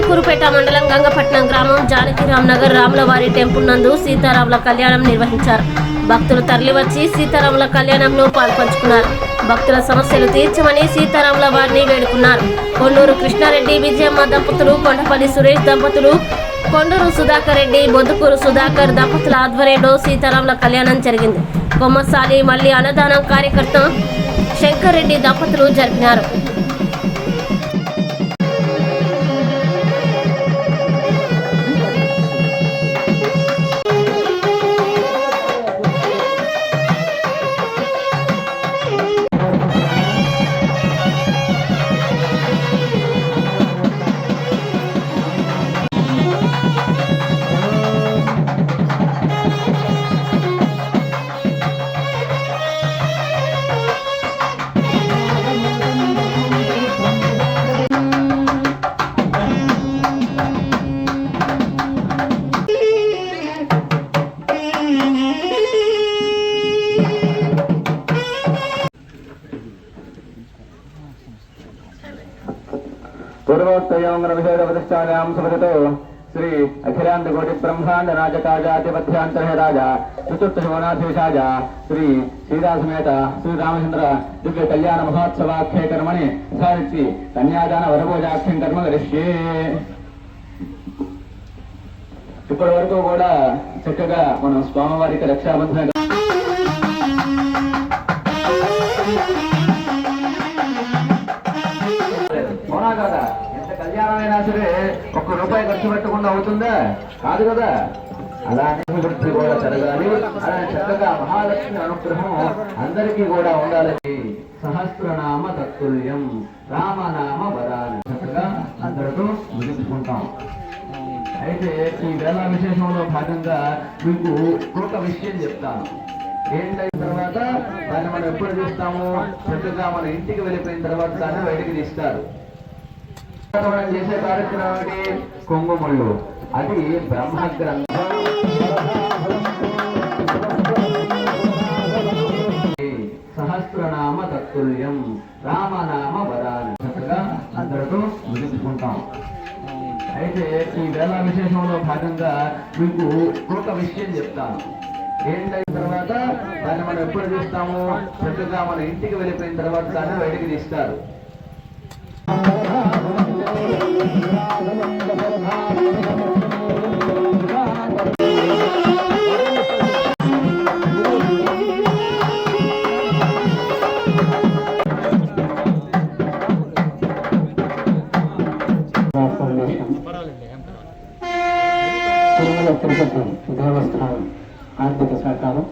చిలుకూరుపేట మండలం గంగపట్నం గ్రామం జానకిరామ్ నగర్ రాములవారి టెంపుల్ నందు సీతారాముల కళ్యాణం నిర్వహించారు. భక్తులు తరలివచ్చి సీతారాముల కళ్యాణంలో పాల్పంచుకున్నారు. భక్తుల సమస్యలు తీర్చమని సీతారాముల వారిని వేడుకున్నారు. కొండూరు కృష్ణారెడ్డి విజయమ్మ దంపతులు, కొండపల్లి సురేష్ దంపతులు, కొండూరు సుధాకర్ రెడ్డి, బొద్దుకూరు సుధాకర్ దంపతుల ఆధ్వర్యంలో సీతారాముల కళ్యాణం జరిగింది. కొమ్మసాలి మల్లి అన్నదానం కార్యకర్త శంకర్ రెడ్డి దంపతులు జరిపినారు. पूर्वोक्तयोंग्रविषेदप्रतिष्ठायां सुपतितो श्री अखिलांडकोटि ब्रह्मांड नाजकाजातिपथ्यांतर्हराज चतुर्थशोनाधीशाज श्री श्रीरासमेत श्रीरामचंद्र दिव्य कल्याण महोत्सवाख्ये कर्मणि सारिथि कन्यादान वरभोजाख्यं कर्म करिष्ये. ఇప్పటి వరకు కూడా చక్కగా మనం స్వామివారికి రక్షాబంధన అవునా కదా? ఎంత కళ్యాణమైనా సరే ₹1 ఖర్చు పెట్టకుండా అవుతుందా? కాదు కదా. అలానే వృత్తి కూడా జరగాలి. అలానే చక్కగా మహాలక్ష్మి అనుగ్రహం అందరికీ కూడా ఉండాలని సహస్రనామ తత్తుల్యం రామనామ వరాలు చక్కగా అందరితో ముగించుకుంటాం. అయితే ఈ వేళ విశేషంలో భాగంగా మీకు ఒక విషయం చెప్తాను. ఏంటైన తర్వాత దాన్ని మనం ఎప్పుడు తీస్తాము? చక్కగా మన ఇంటికి వెళ్ళిపోయిన తర్వాత దాన్ని బయటికి తీస్తారు. మనం చేసే కార్యక్రమం ఏంటి? కుంకుమళ్ళు. అది బ్రహ్మగ్రంథం. సహస్రనామ తత్తుల్యం రామనామ వరాలు చక్కగా అందరితో ముగించుకుంటాం. అయితే ఈ వేళ విశేషంలో భాగంగా మీకు ఒక విషయం చెప్తాను. ఏంటైన తర్వాత దాన్ని మనం ఎప్పుడు తీస్తాము? చక్కగా మన ఇంటికి వెళ్ళిపోయిన తర్వాత దాన్ని బయటికి తీస్తారు. తిరుమల తిరుపతి దేవస్థానం ఆర్థిక సహకారం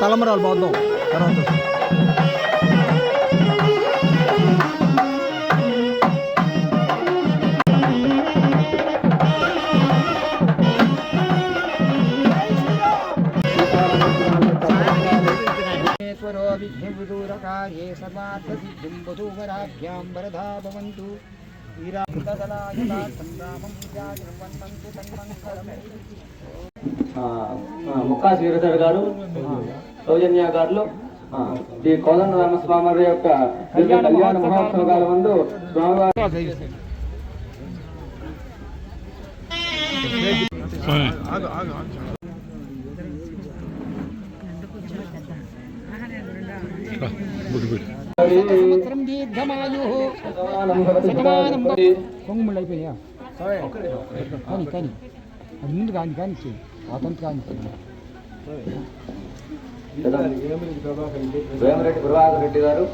తలమరాలు బాగుందాం తర్వాత విఘ్నవిదూరకార్యే సర్వార్థసిద్ధిం వధూవరాభ్యాం వరదా భవంతు. ముక్కాసి వీరధర్ గారు, సౌజన్య గారు ఈ కోదండ రామస్వామి యొక్క కళ్యాణ మహోత్సవాల ముందు స్వామివారి సంవత్సరం దీర్ఘమాయు కొంగుముళ్ళు అయిపోయా కానీ కానీ అది ముందు కానీ కానీ అతంత కానీ వేమరెడ్డి ప్రభాకర్ రెడ్డి గారు